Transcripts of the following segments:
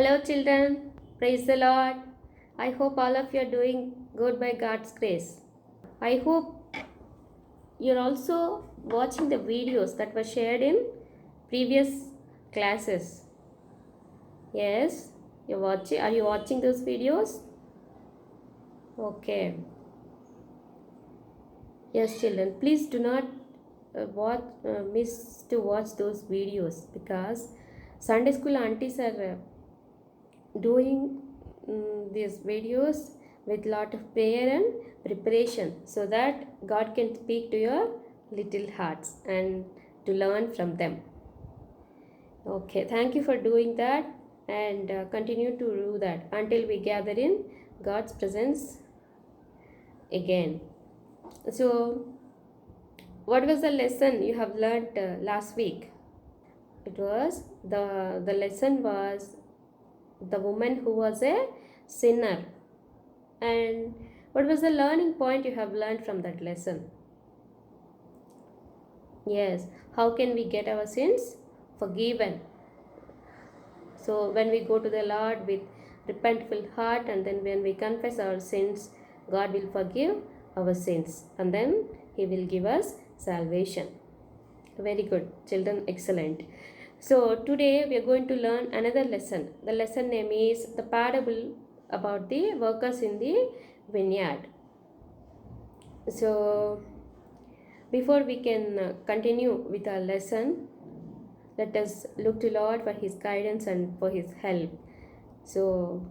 Hello, children. Praise the Lord. I hope all of you are doing good by God's grace. I hope you're also watching the videos that were shared in previous classes. Yes, you're watching. Are you watching those videos? Okay. Yes, children. Please do not miss to watch those videos because Sunday school aunties are doing these videos with lot of prayer and preparation so that God can speak to your little hearts and to learn from them. Okay, thank you for doing that and continue to do that until we gather in God's presence again. So, what was the lesson you have learnt last week? It was the lesson was the woman who was a sinner. And what was the learning point you have learned from that lesson? Yes, how can we get our sins forgiven? So when we go to the Lord with repentful heart and then when we confess our sins, God will forgive our sins and then He will give us salvation. Very good, children, excellent. So today we are going to learn another lesson. The lesson name is the parable about the workers in the vineyard. So before we can continue with our lesson, let us look to Lord for His guidance and for His help. So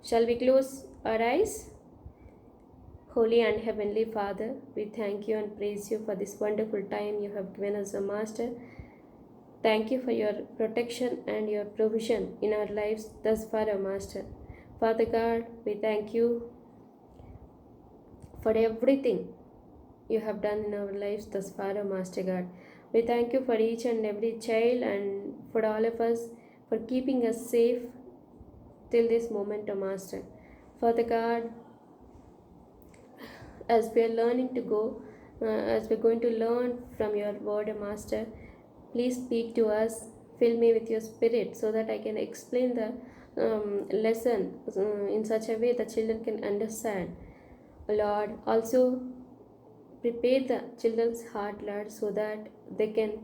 shall we close our eyes? Holy and Heavenly Father, we thank you and praise you for this wonderful time you have given us, O Master. Thank you for your protection and your provision in our lives thus far, O Master. Father God, we thank you for everything you have done in our lives thus far, O Master God. We thank you for each and every child and for all of us for keeping us safe till this moment, O Master. Father God, as we are learning to go, as we're going to learn from your word, O Master, please speak to us, fill me with your spirit so that I can explain the lesson in such a way that children can understand. Lord, also prepare the children's heart, Lord, so that they can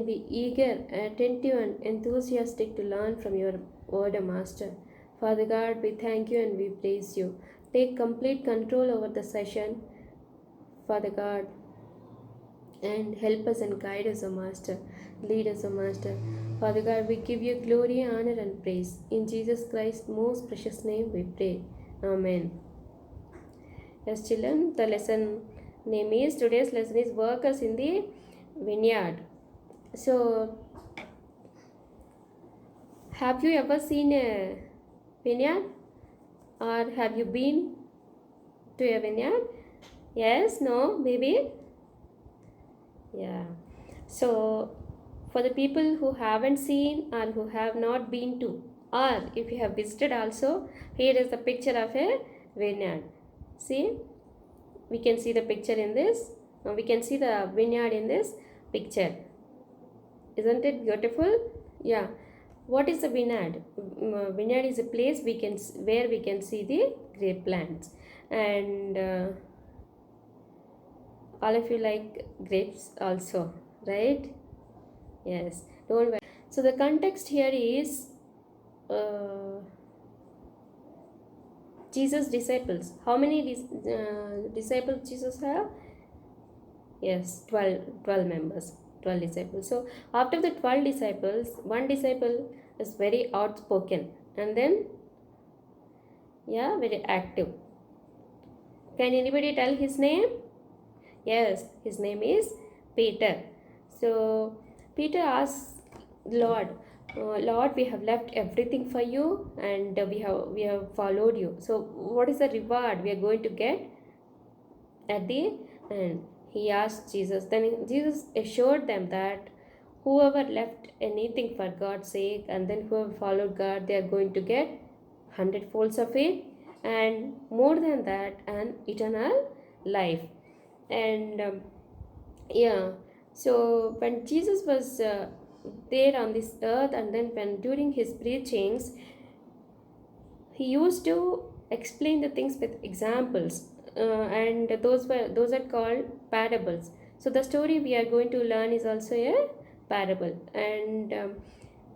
be eager, attentive, and enthusiastic to learn from your word, Master. Father God, we thank you and we praise you. Take complete control over the session, Father God, and help us and guide us, O Master. Lead us, O Master. Father God, we give you glory, honor, and praise. In Jesus Christ's most precious name we pray. Amen. Yes, children, the lesson name is, today's lesson is workers in the vineyard. So, have you ever seen a vineyard? Or have you been to a vineyard? Yes, no, maybe? Yeah. So, for the people who haven't seen or who have not been to, or if you have visited also, here is the picture of a vineyard. See? We can see the picture in this. We can see the vineyard in this picture. Isn't it beautiful? Yeah. What is a vineyard? Vineyard is a place where we can see the grape plants, and all of you like grapes also, right? Yes. Don't worry. So the context here is Jesus' disciples. How many disciples Jesus have? Yes, 12 members, 12 disciples. So after the 12 disciples, one disciple is very outspoken and then, yeah, very active. Can anybody tell his name? Yes, his name is Peter. So Peter asks Lord, Lord, we have left everything for you and we have followed you. So what is the reward we are going to get at the end? He asked Jesus. Then Jesus assured them that whoever left anything for God's sake and then whoever followed God, they are going to get 100-folds of it and more than that, an eternal life. And yeah, so when Jesus was there on this earth, and then when during his preachings he used to explain the things with examples, and those are called parables. So the story we are going to learn is also a parable, and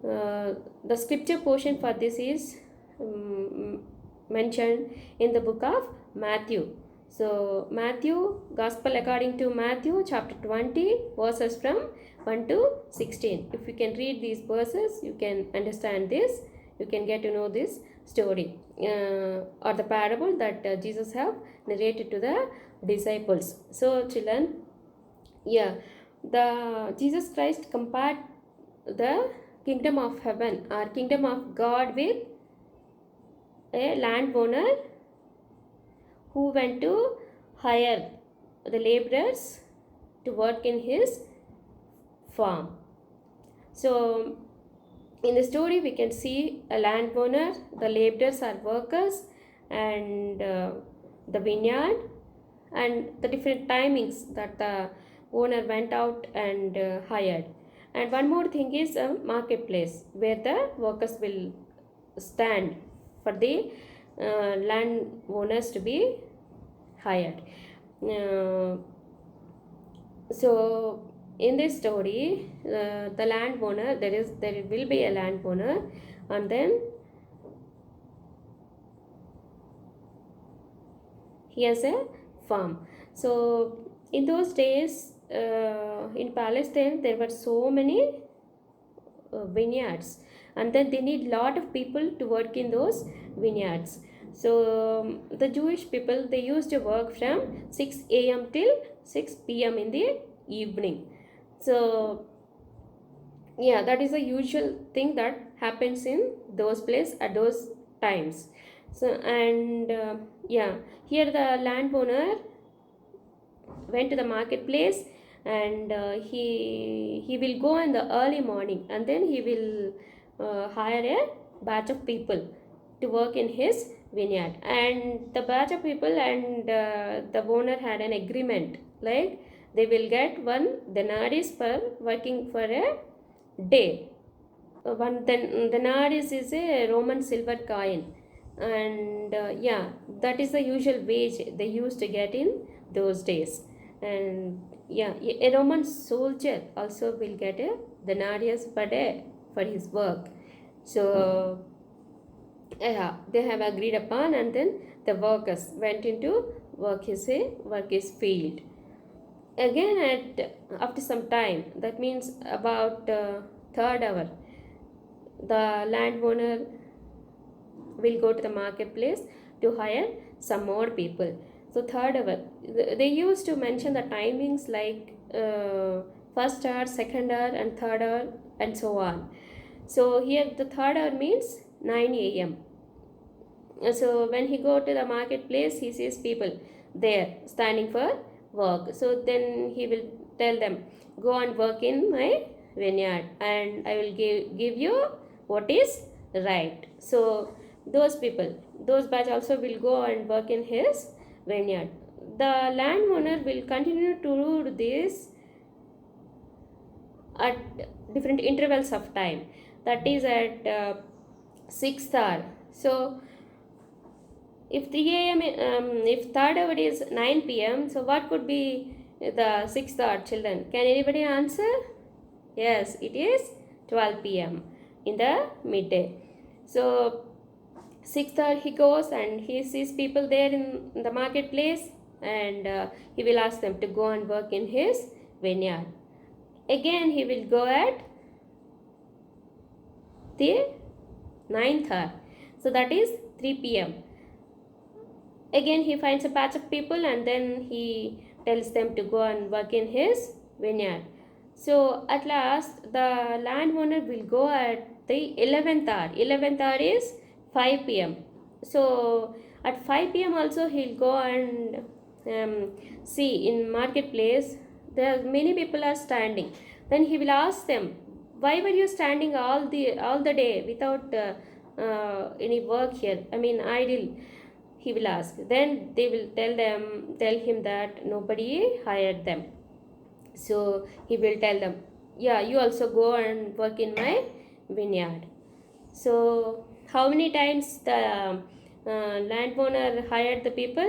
the scripture portion for this is um, mentioned in the book of Matthew. So Matthew, Gospel according to Matthew, chapter 20, verses from 1 to 16. If you can read these verses, you can understand this. You can get to know this story, or the parable that Jesus have narrated to the disciples. So children, yeah, the Jesus Christ compared the kingdom of heaven or kingdom of God with a landowner who went to hire the laborers to work in his farm. So in the story we can see a landowner, the laborers are workers, and the vineyard, and the different timings that the owner went out and hired. And one more thing is a marketplace where the workers will stand for the land owners to be hired. Uh, so in this story, the landowner, there will be a landowner, and then he has a farm. So in those days, in Palestine there were so many vineyards, and then they need lot of people to work in those vineyards. So the Jewish people, they used to work from 6 a.m. till 6 p.m. in the evening. So yeah, that is a usual thing that happens in those places at those times. So and yeah, here the landowner went to the marketplace, and he will go in the early morning, and then he will hire a batch of people to work in his vineyard. And the batch of people and the owner had an agreement, like they will get one denarius for working for a day. One denarius is a Roman silver coin, and yeah, that is the usual wage they used to get in those days. And yeah, a Roman soldier also will get a denarius per day for his work. So yeah, they have agreed upon, and then the workers went into work his field. Again, at after some time, that means about third hour, the landowner will go to the marketplace to hire some more people. So third hour, they used to mention the timings like first hour, second hour, and third hour, and so on. So here the third hour means 9 a.m. So when he go to the marketplace, he sees people there standing for work. So then he will tell them, go and work in my vineyard, and I will give you what is right. So those people, those batch also will go and work in his vineyard. The landowner will continue to do this at different intervals of time, that is at 6th hour. So if 3 a.m. If third hour is 9 p.m., so what could be the 6th hour, children? Can anybody answer? Yes, it is 12 p.m. in the midday. So 6th hour he goes and he sees people there in the marketplace, and he will ask them to go and work in his vineyard. Again he will go at the 9th hour, so that is 3 p.m. Again he finds a batch of people, and then he tells them to go and work in his vineyard. So at last the landowner will go at the 11th hour. 11th hour is 5 p.m. So at 5 p.m. also he'll go and see in marketplace there many people are standing. Then he will ask them, why were you standing all the day without any work here? I mean idle, he will ask. Then they will tell him that nobody hired them. So he will tell them, yeah, you also go and work in my vineyard. So how many times the landowner hired the people?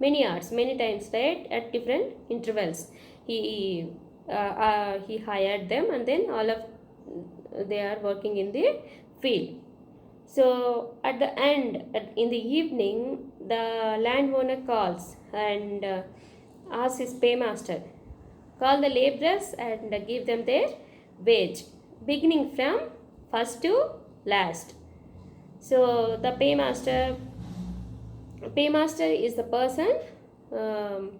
Many hours, many times, right? At different intervals, he hired them, and then all of they are working in the field. So at the end, in the evening, the landowner calls and asks his paymaster, call the laborers and give them their wage, beginning from first to last. So the paymaster is the person um,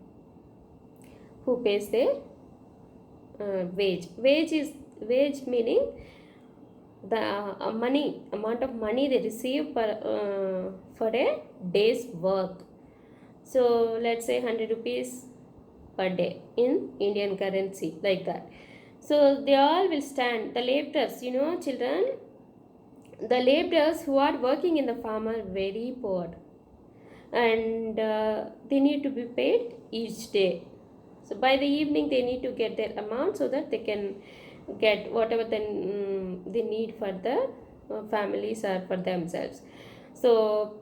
who pays their wage. Wage meaning the money amount of money they receive for a day's work. So let's say 100 rupees per day in Indian currency, like that. So they all will stand. The laborers, children, the laborers who are working in the farm are very poor, and they need to be paid each day. So by the evening they need to get their amount so that they can get whatever they need for the families or for themselves. So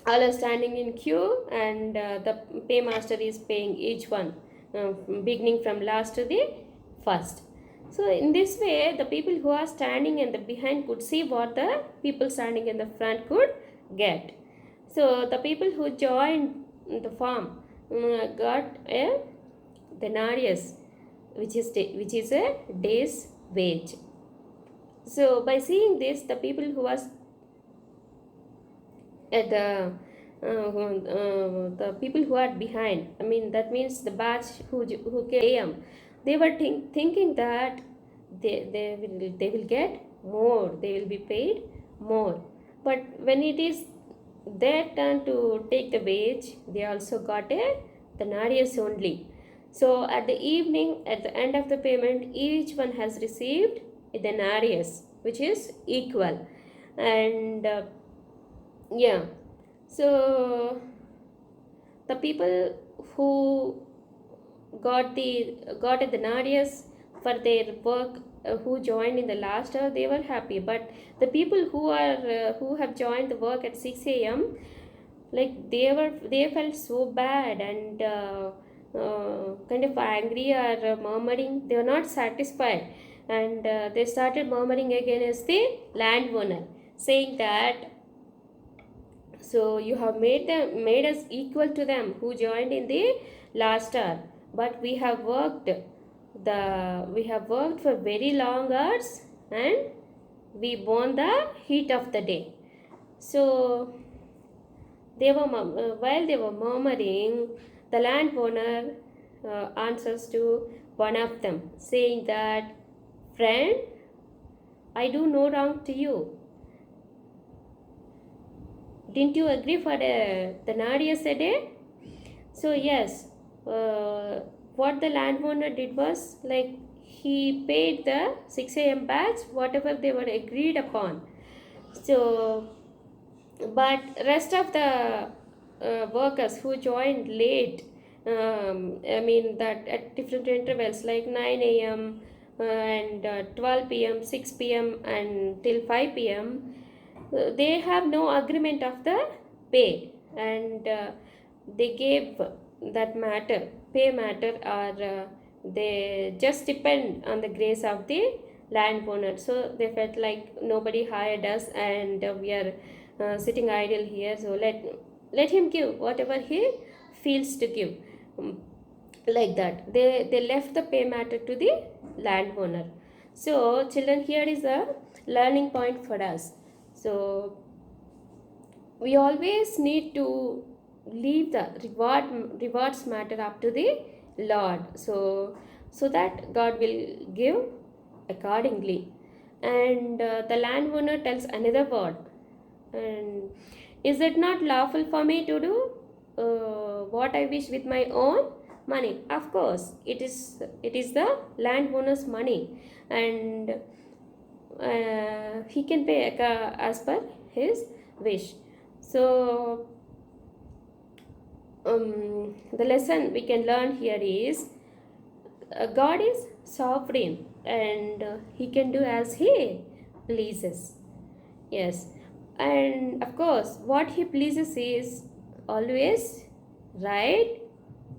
all are standing in queue, and the paymaster is paying each one, beginning from last to the first. So in this way, the people who are standing in the behind could see what the people standing in the front could get. So the people who joined the farm got a denarius, which is a day's wage. So by seeing this, the people who was at the people who are behind, I mean that means the batch who came, they were thinking that they will get more, they will be paid more. But when it is their turn to take the wage, they also got a denarius only. So at the evening, at the end of the payment, each one has received a denarius, which is equal. And yeah, so the people who got a denarius for their work, who joined in the last hour, they were happy. But the people who have joined the work at 6 a.m., like they felt so bad, and kind of angry or murmuring. They were not satisfied, and they started murmuring against the landowner, saying that, so you have made us equal to them who joined in the last hour, but we have worked for very long hours, and we borne the heat of the day. So while they were murmuring, the landowner answers to one of them, saying that, friend, I do no wrong to you. Didn't you agree for the denarius a day? So yes, what the landowner did was, like, he paid the 6 a.m. batch whatever they were agreed upon. So, but rest of the workers who joined late, I mean that at different intervals like 9 a.m. And 12 p.m., 6 p.m. and till 5 p.m., they have no agreement of the pay, and they gave that pay matter, or they just depend on the grace of the landowner. So they felt like nobody hired us, and we are sitting idle here, so let him give whatever he feels to give. Like that, they left the pay matter to the landowner. So children, here is a learning point for us. So we always need to leave the rewards matter up to the Lord, so that God will give accordingly. And the landowner tells another word, and is it not lawful for me to do what I wish with my own money? Of course it is the landowner's money, and he can pay as per his wish. So the lesson we can learn here is, God is sovereign, and He can do as He pleases. Yes, and of course, what He pleases is always right,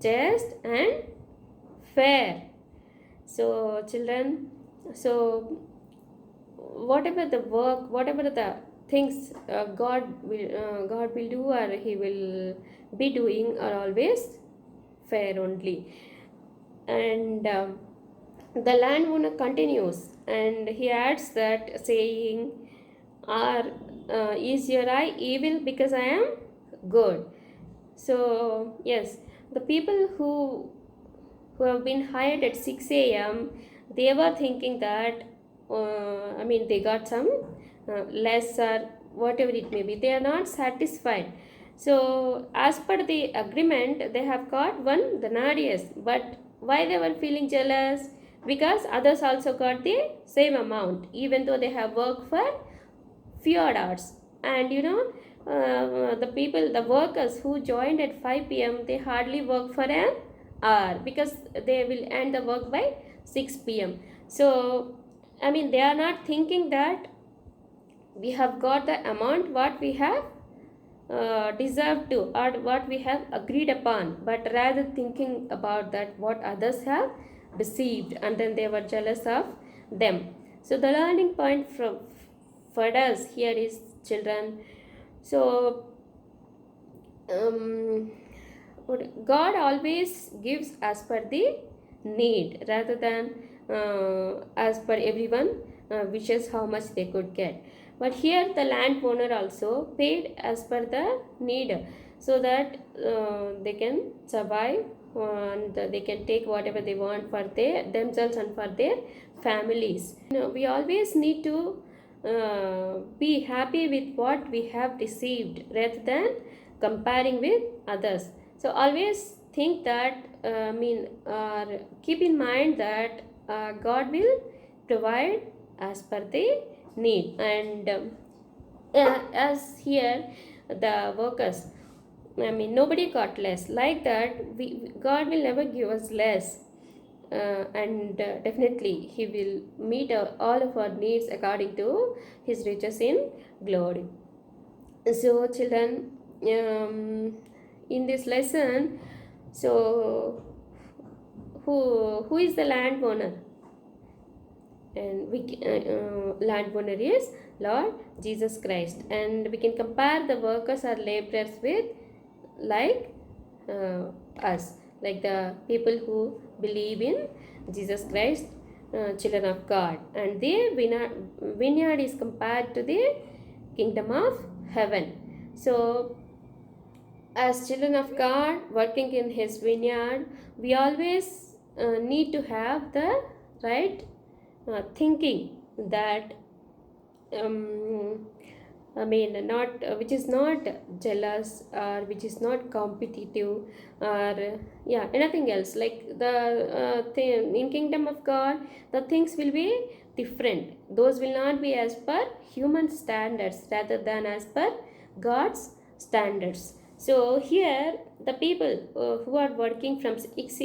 just, and fair. So, children, so whatever the work, whatever the things God will do, or He will be doing, are always fair only. And the landowner continues, and he adds that saying, "Are is your eye evil because I am good?" So yes, the people who have been hired at 6 a.m., they were thinking that, I mean, they got some less or whatever it may be. They are not satisfied. So, as per the agreement, they have got one denarius. But why they were feeling jealous? Because others also got the same amount, even though they have worked for few hours. And the people, the workers who joined at 5 p.m., they hardly work for an hour, because they will end the work by 6 p.m. So I mean, they are not thinking that we have got the amount what we have deserved to, or what we have agreed upon, but rather thinking about that what others have received, and then they were jealous of them. So the learning point from for us here is, children, so God always gives as per the need, rather than as per everyone wishes how much they could get. But here the landowner also paid as per the need, so that they can survive, and they can take whatever they want for themselves and for their families. We always need to be happy with what we have received, rather than comparing with others. So always think that, or keep in mind that God will provide as per the need. And as here, the workers, I mean, nobody got less. Like that, God will never give us less. And definitely He will meet all of our needs according to His riches in glory. So, children, in this lesson, so who is the landowner? And landowner is Lord Jesus Christ. And we can compare the workers or laborers with, like us, like the people who believe in Jesus Christ, children of God, and their vineyard is compared to the kingdom of heaven. So as children of God working in His vineyard, we always need to have the right thinking, that um, not which is not jealous, or which is not competitive, or yeah, anything else. Like the in kingdom of God, the things will be different. Those will not be as per human standards, rather than as per God's standards. So here, the people who are working from 6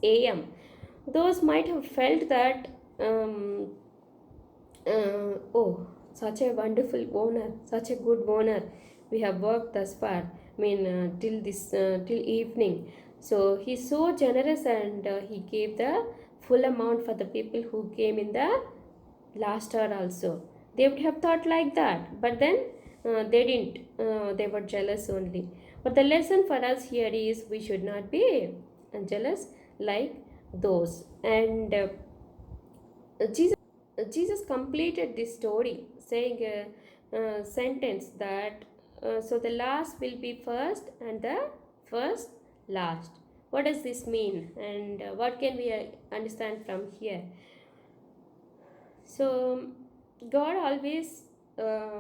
a.m., those might have felt that, oh, such a wonderful owner, such a good owner. We have worked thus far. Till evening. So he's so generous, and he gave the full amount for the people who came in the last hour also. They would have thought like that, but then they didn't. They were jealous only. But the lesson for us here is, we should not be jealous like those. And Jesus completed this story saying a sentence that, so the last will be first, and the first last. What does this mean, and what can we understand from here? So, God always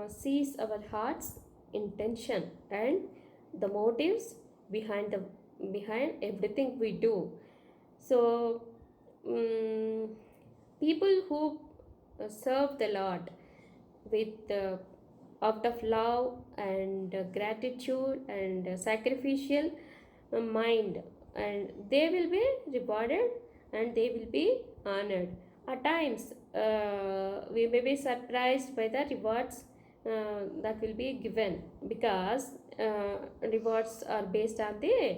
sees our heart's intention and the motives behind everything we do. So, um, people who serve the Lord with out of love and gratitude and sacrificial mind, and they will be rewarded and they will be honored. At times, we may be surprised by the rewards that will be given, because rewards are based on the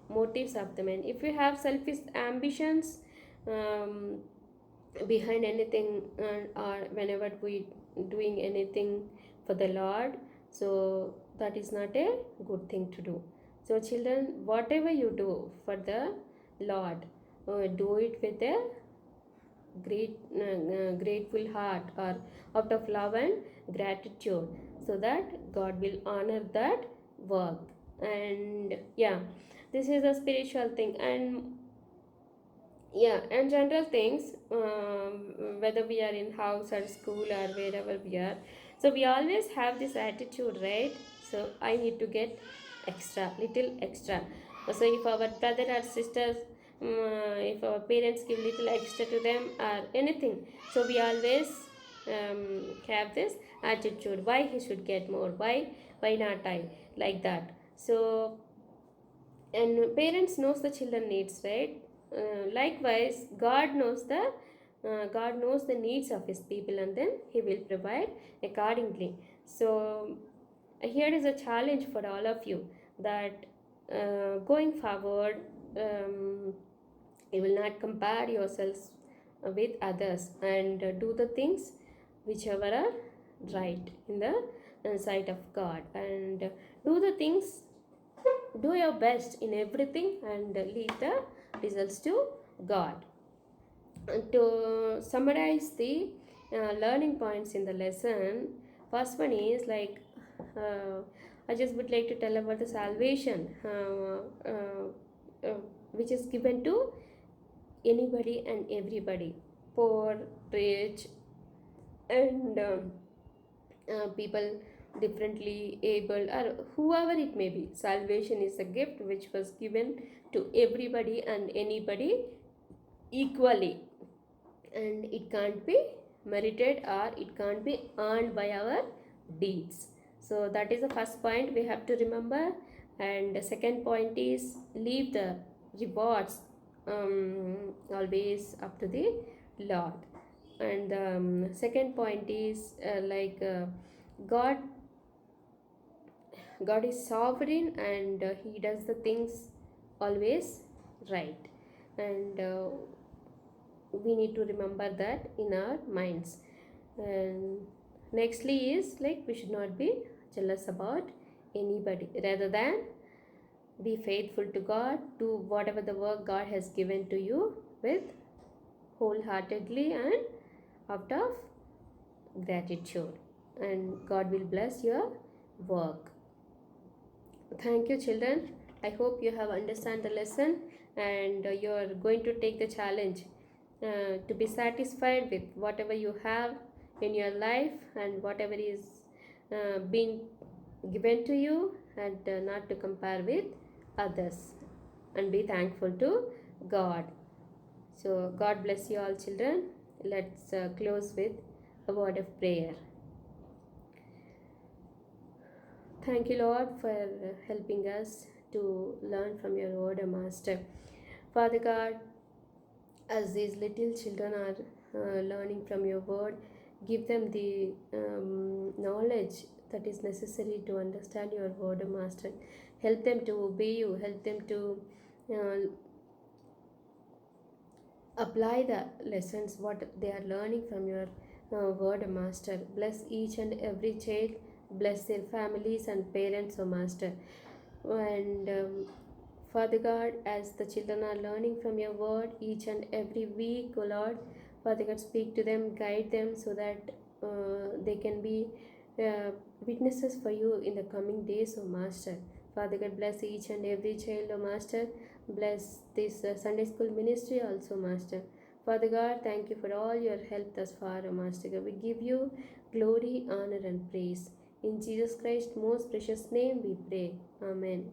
motives of the man. If you have selfish ambitions um, behind anything, or whenever we doing anything for the Lord, so that is not a good thing to do. So children, whatever you do for the Lord, do it with a grateful heart, or out of love and gratitude, so that God will honor that work. And yeah, this is a spiritual thing. And yeah, and general things, whether we are in house or school or wherever we are, so we always have this attitude, right? So I need to get extra, little extra. So if our brother or sisters, if our parents give little extra to them or anything, so we always have this attitude, why he should get more, why not I, like that. So, and parents knows the children needs, right? Likewise, God knows the needs of his people, and then he will provide accordingly. So here is a challenge for all of you, that going forward, you will not compare yourselves with others, and do the things whichever are right in the sight of God, and do the things, do your best in everything, and leave the results to God. And to summarize the learning points in the lesson, first one is like, uh, I just would like to tell about the salvation, which is given to anybody and everybody, poor, rich, and people differently able, or whoever it may be. Salvation is a gift which was given to everybody and anybody equally, and it can't be merited, or it can't be earned by our deeds. So that is the first point we have to remember. And the second point is, leave the rewards always up to the Lord. And second point is, god God is sovereign, and he does the things always right. And we need to remember that in our minds. And nextly is like, we should not be jealous about anybody, rather than be faithful to God, do whatever the work God has given to you with wholeheartedly and out of gratitude, and God will bless your work. Thank you, children. I hope you have understand the lesson, and you are going to take the challenge to be satisfied with whatever you have in your life, and whatever is being given to you, and not to compare with others, and be thankful to God. So God bless you all, children. Let's close with a word of prayer. Thank you, Lord, for helping us to learn from your word, Master. Father God, as these little children are learning from your word, give them the knowledge that is necessary to understand your word, Master. Help them to obey you, help them to uh, apply the lessons what they are learning from your word, Master. Bless each and every child, bless their families and parents, Master. And Father God, as the children are learning from your word each and every week, O Lord, Father God, speak to them, guide them, so that they can be witnesses for you in the coming days, O Master. Father God, bless each and every child, O Master. Bless this Sunday school ministry also, Master. Father God, thank you for all your help thus far, O Master God. We give you glory, honor, and praise. In Jesus Christ's most precious name we pray. Amen.